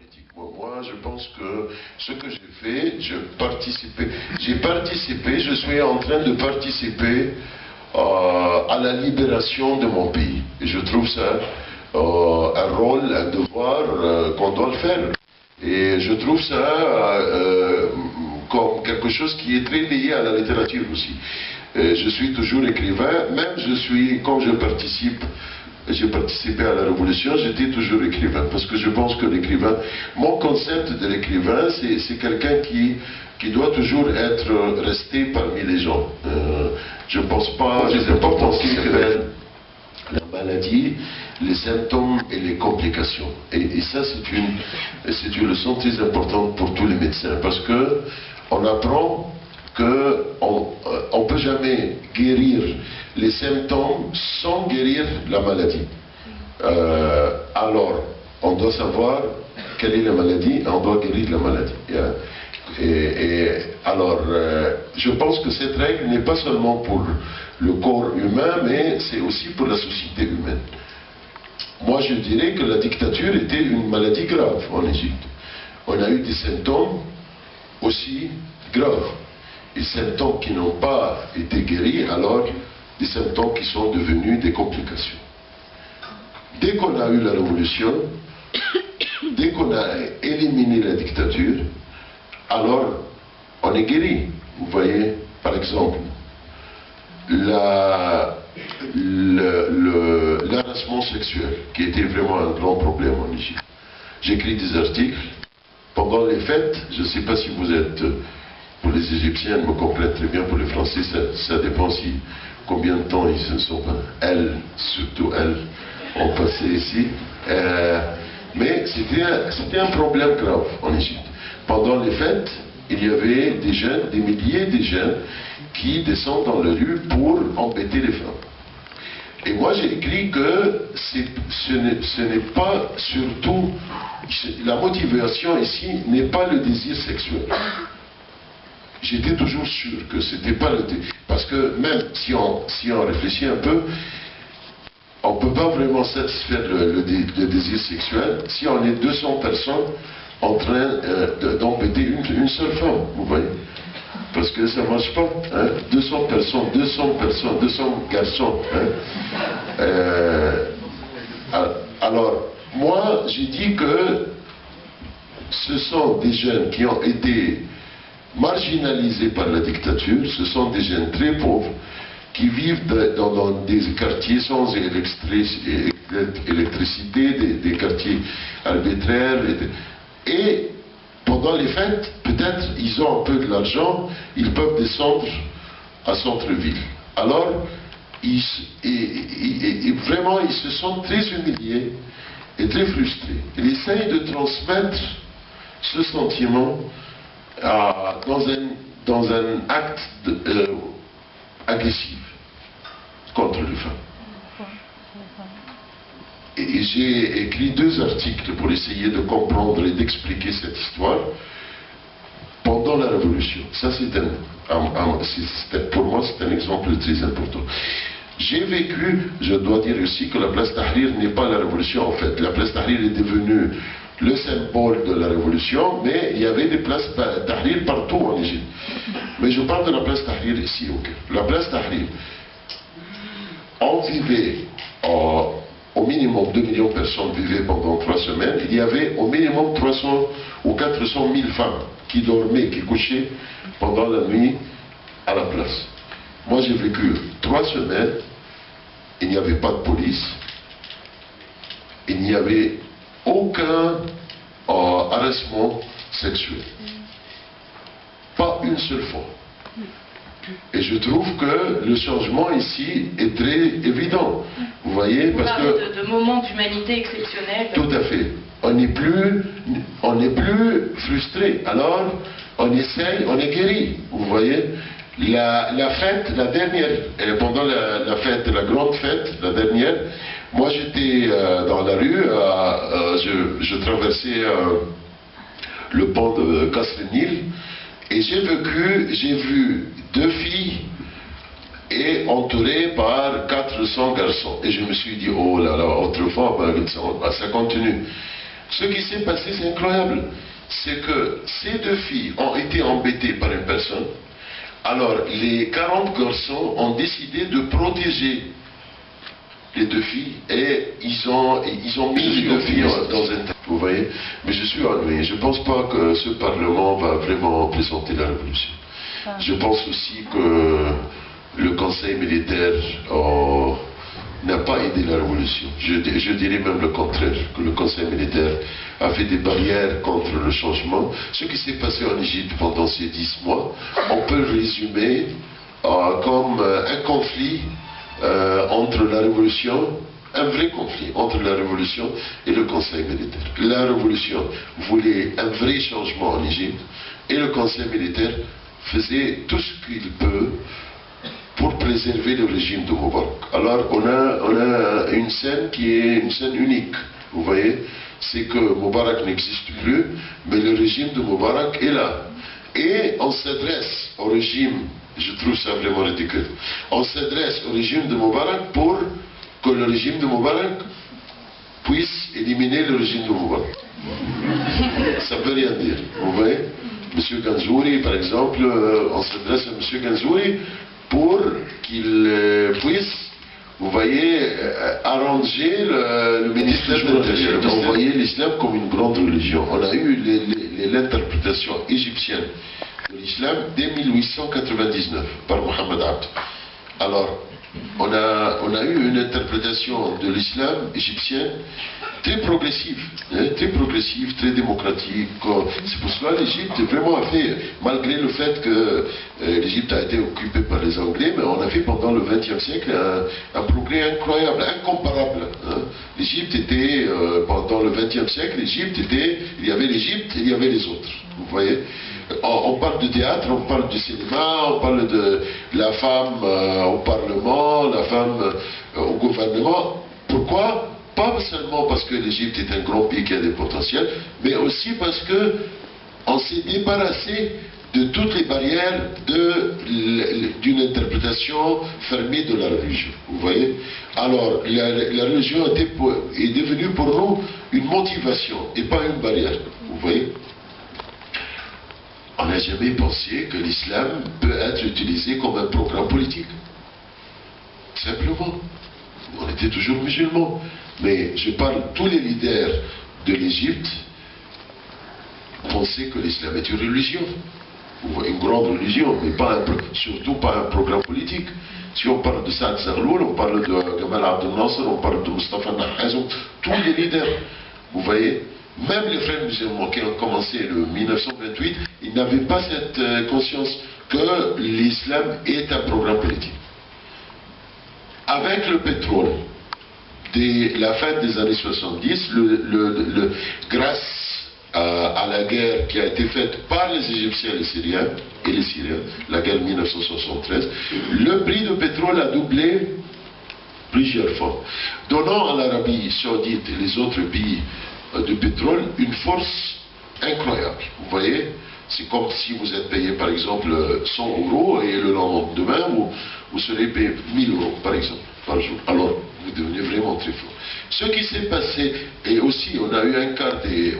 politique. Moi, je pense que ce que j'ai fait, j'ai participé, je suis en train de participer à la libération de mon pays. Et je trouve ça un rôle, un devoir qu'on doit le faire. Et je trouve ça comme quelque chose qui est très lié à la littérature aussi. Je suis toujours écrivain, même quand j'ai participé à la Révolution, j'étais toujours écrivain, parce que je pense que l'écrivain, mon concept de l'écrivain, c'est quelqu'un qui doit toujours rester parmi les gens. Je ne pense pas les importances qui révèlent la maladie, les symptômes et les complications. Et ça, c'est une leçon très importante pour tous les médecins, parce que on apprend qu'on ne peut jamais guérir les symptômes sans guérir la maladie. Alors, on doit savoir quelle est la maladie, on doit guérir la maladie. Alors, je pense que cette règle n'est pas seulement pour le corps humain, mais c'est aussi pour la société humaine. Moi, je dirais que la dictature était une maladie grave en Égypte. On a eu des symptômes aussi graves. Des symptômes qui n'ont pas été guéris, alors des symptômes qui sont devenus des complications. Dès qu'on a eu la révolution, dès qu'on a éliminé la dictature, alors on est guéri. Vous voyez, par exemple, l'harassement sexuel, qui était vraiment un grand problème en Égypte. J'écris des articles pendant les fêtes. Je ne sais pas si vous êtes, pour les Égyptiens, me comprennent très bien, pour les Français, ça dépend combien de temps ils se sont, surtout elles, ont passé ici. Mais c'était un problème grave en Égypte. Pendant les fêtes, il y avait des jeunes, des milliers de jeunes qui descendent dans la rue pour embêter les femmes. Et moi j'ai écrit que ce n'est pas surtout, la motivation ici n'est pas le désir sexuel. J'étais toujours sûr que c'était pas le désir. Parce que même si on réfléchit un peu, on ne peut pas vraiment satisfaire le désir sexuel si on est 200 personnes en train d'embêter une seule femme, vous voyez. Parce que ça ne marche pas. 200 personnes, 200 garçons. Alors, moi, j'ai dit que ce sont des jeunes qui ont été marginalisés par la dictature, ce sont des jeunes très pauvres, qui vivent dans des quartiers sans électricité, des quartiers arbitraires. Et pendant les fêtes, peut-être ils ont un peu de l'argent, ils peuvent descendre à centre-ville. Alors, vraiment, ils se sentent très humiliés et très frustrés. Ils essayent de transmettre ce sentiment dans un acte agressif contre les femmes. Et j'ai écrit 2 articles pour essayer de comprendre et d'expliquer cette histoire pendant la Révolution. Ça, pour moi, c'est un exemple très important. J'ai vécu, je dois dire aussi que la place Tahrir n'est pas la Révolution en fait. La place Tahrir est devenue le symbole de la Révolution, mais il y avait des places Tahrir partout en Égypte. Mais je parle de la place Tahrir ici au Caire. La place Tahrir, on vivait au minimum 2 millions de personnes vivaient pendant 3 semaines. Il y avait au minimum 300 ou 400 000 femmes qui dormaient, qui couchaient pendant la nuit à la place. Moi j'ai vécu 3 semaines, il n'y avait pas de police, il n'y avait aucun harassement sexuel. Pas une seule fois. Et je trouve que le changement ici est très évident. Vous voyez, parce que... de moments d'humanité exceptionnels. Tout à fait. On n'est plus frustré. Alors, on essaye, on est guéri. Vous voyez, la fête, la dernière, pendant la fête, la grande fête, la dernière, moi j'étais dans la rue, je traversais le pont de Kasr-el-Nil, et j'ai vu 2 filles et entourées par 400 garçons. Et je me suis dit, oh là là, autrefois, ça continue. Ce qui s'est passé, c'est incroyable. C'est que ces deux filles ont été embêtées par une personne. Alors, les 40 garçons ont décidé de protéger les deux filles et ils ont mis les deux filles dans un... Vous voyez? Mais je suis ennuyé. Je ne pense pas que ce Parlement va vraiment présenter la révolution. Je pense aussi que le Conseil militaire n'a pas aidé la révolution. Je dirais même le contraire, que le Conseil militaire a fait des barrières contre le changement. Ce qui s'est passé en Égypte pendant ces 10 mois, on peut le résumer comme un conflit entre la révolution, un vrai conflit entre la révolution et le Conseil militaire. La révolution voulait un vrai changement en Égypte et le Conseil militaire faisait tout ce qu'il peut pour préserver le régime de Moubarak. Alors on a une scène qui est une scène unique, vous voyez, c'est que Moubarak n'existe plus, mais le régime de Moubarak est là. Et on s'adresse au régime, je trouve ça vraiment ridicule, on s'adresse au régime de Moubarak pour que le régime de Moubarak puisse éliminer le régime de Moubarak. Ça ne veut rien dire, vous voyez. M. Ganzouri, par exemple, on s'adresse à M. Ganzouri pour qu'il puisse, vous voyez, arranger le ministère de l'Intérieur. On voyait l'islam comme une grande religion. On a eu l'interprétation égyptienne de l'islam dès 1899 par Mohamed Abd. Alors, on a eu une interprétation de l'islam égyptienne très progressive, très démocratique. C'est pour cela que l'Égypte vraiment a fait, malgré le fait que l'Égypte a été occupée par les Anglais, mais on a fait pendant le XXe siècle un progrès incroyable, incomparable. L'Égypte était, pendant le XXe siècle, il y avait l'Égypte et il y avait les autres. Vous voyez? On parle de théâtre, on parle du cinéma, on parle de la femme au Parlement, la femme au gouvernement. Pourquoi? Pas seulement parce que l'Égypte est un grand pays qui a des potentiels, mais aussi parce que on s'est débarrassé de toutes les barrières d'une interprétation fermée de la religion. Vous voyez? Alors, la religion est devenue pour nous une motivation et pas une barrière. Vous voyez? On n'a jamais pensé que l'islam peut être utilisé comme un programme politique. Simplement. On était toujours musulmans. Mais je parle, tous les leaders de l'Égypte pensaient que l'islam est une religion. Une grande religion, mais surtout pas un programme politique. Si on parle de Saad Zarloul, on parle de Gamal Abdel Nasser, on parle de Mustafa Nahaz, tous les leaders. Vous voyez? Même les frères musulmans qui ont commencé le 1928, ils n'avaient pas cette conscience que l'islam est un programme politique. Avec le pétrole, dès la fin des années 70, grâce à la guerre qui a été faite par les Égyptiens et les Syriens, la guerre 1973, le prix du pétrole a doublé plusieurs fois, donnant à l'Arabie saoudite et les autres pays de pétrole une force incroyable. Vous voyez, c'est comme si vous êtes payé par exemple 100 € et le lendemain vous serez payé 1000 € par exemple par jour. Alors vous devenez vraiment très fort. Ce qui s'est passé, et aussi on a eu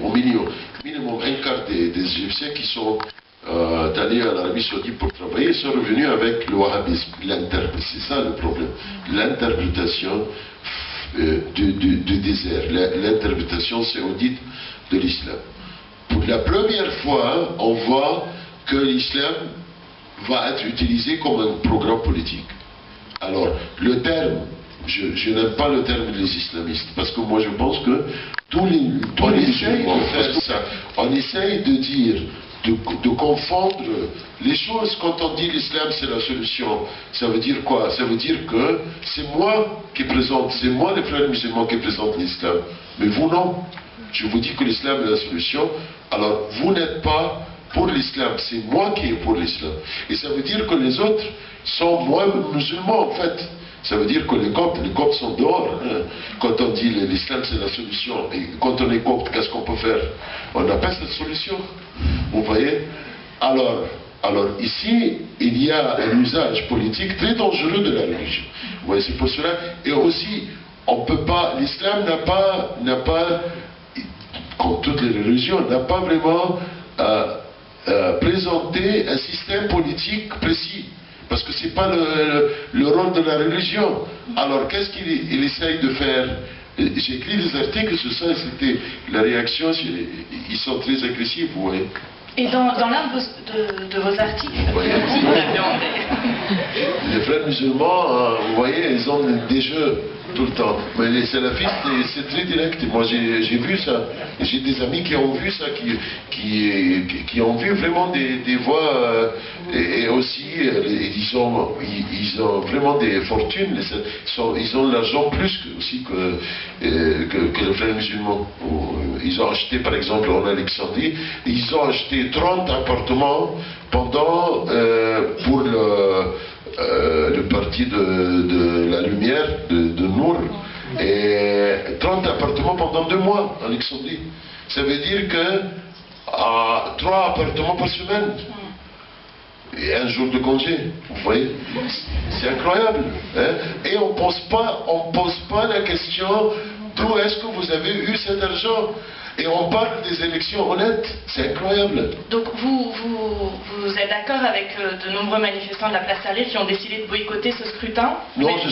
au minimum un quart des Égyptiens qui sont allés à l'Arabie saoudite pour travailler, sont revenus avec le wahhabisme, c'est ça le problème, l'interprétation du désert, l'interprétation saoudite de l'islam. Pour la première fois, on voit que l'islam va être utilisé comme un programme politique. Alors, le terme, je n'aime pas le terme des islamistes, parce que moi je pense que on essaye de faire ça. On essaye de dire, de confondre les choses. Quand on dit l'islam c'est la solution, ça veut dire quoi? Ça veut dire que c'est moi qui présente, c'est moi les frères musulmans qui présentent l'islam. Mais vous non. Je vous dis que l'islam est la solution, alors vous n'êtes pas pour l'islam, c'est moi qui est pour l'islam. Et ça veut dire que les autres sont moins musulmans en fait. Ça veut dire que les coptes sont dehors. Quand on dit l'islam c'est la solution, et quand on est copte, qu'est-ce qu'on peut faire? On n'a pas cette solution. Vous voyez? Alors ici, il y a un usage politique très dangereux de la religion. Vous voyez, c'est pour cela. Et aussi, on peut pas, l'islam n'a pas comme toutes les religions, n'a pas vraiment présenté un système politique précis. Parce que ce n'est pas le rôle de la religion. Alors qu'est-ce qu'il essaye de faire? J'ai écrit des articles sur ça, c'était la réaction, ils sont très agressifs, vous voyez. Et dans l'un de vos articles, les frères musulmans, vous voyez, ils ont des jeux tout le temps. Mais les salafistes, c'est très direct. Moi, j'ai vu ça. J'ai des amis qui ont vu ça, qui ont vu vraiment des voix. Et aussi, ils ont vraiment des fortunes. Ils ont l'argent plus aussi que les frères musulmans. Ils ont acheté, par exemple, en Alexandrie, ils ont acheté 30 appartements pendant, pour le parti de la lumière, de Nour, et 30 appartements pendant 2 mois en Alexandrie. Ça veut dire que 3 appartements par semaine. Et 1 jour de congé, vous voyez, c'est incroyable. Hein? Et on pose pas la question d'où est-ce que vous avez eu cet argent. Et on parle des élections honnêtes, c'est incroyable. Donc vous êtes d'accord avec de nombreux manifestants de la place Tahrir qui ont décidé de boycotter ce scrutin? Non, je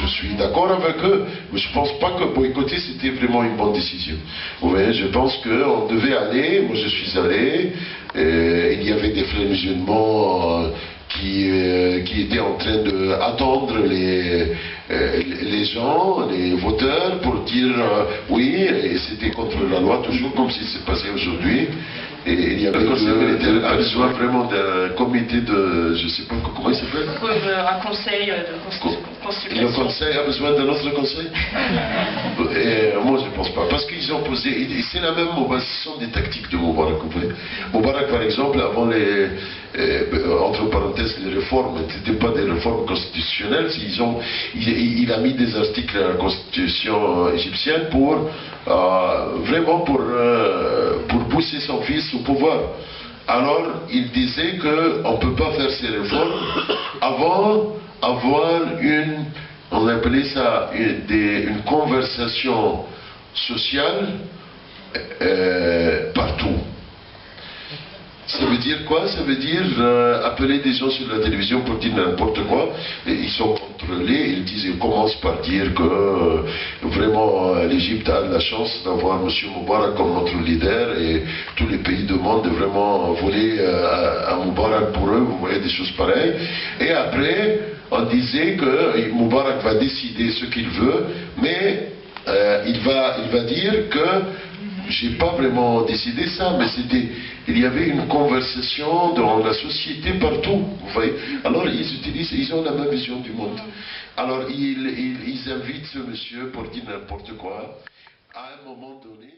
suis d'accord avec eux, mais je ne pense pas que boycotter c'était vraiment une bonne décision. Vous voyez, je pense qu'on devait aller, moi je suis allé, il y avait des frères musulmans qui étaient en train d'attendre les gens, les voteurs, pour dire oui, et c'était contre la loi, toujours comme si s'est passé aujourd'hui. Et il y avait besoin vraiment d'un comité de, je ne sais pas comment il s'appelle. Un conseil de consultation. Le conseil a besoin d'un autre conseil. Et moi je ne pense pas, parce qu'ils ont posé, et c'est la même, ce sont des tactiques de Moubarak. Moubarak par exemple, avant entre parenthèses, les réformes n'étaient pas des réformes constitutionnelles. Il a mis des articles à la constitution égyptienne pour vraiment pour pousser son fils au pouvoir. Alors il disait qu'on ne peut pas faire ces réformes avant avoir on appelait ça une conversation sociale partout. Ça veut dire quoi? Ça veut dire appeler des gens sur la télévision pour dire n'importe quoi. Et ils sont contrôlés, ils commencent par dire que vraiment l'Égypte a la chance d'avoir M. Moubarak comme notre leader et tous les pays demandent de vraiment voler à Moubarak pour eux, vous voyez des choses pareilles. Et après, on disait que Moubarak va décider ce qu'il veut, mais il va dire que j'ai pas vraiment décidé ça, mais il y avait une conversation dans la société partout, vous voyez. Alors ils ont la même vision du monde. Alors ils invitent ce monsieur pour dire n'importe quoi, à un moment donné.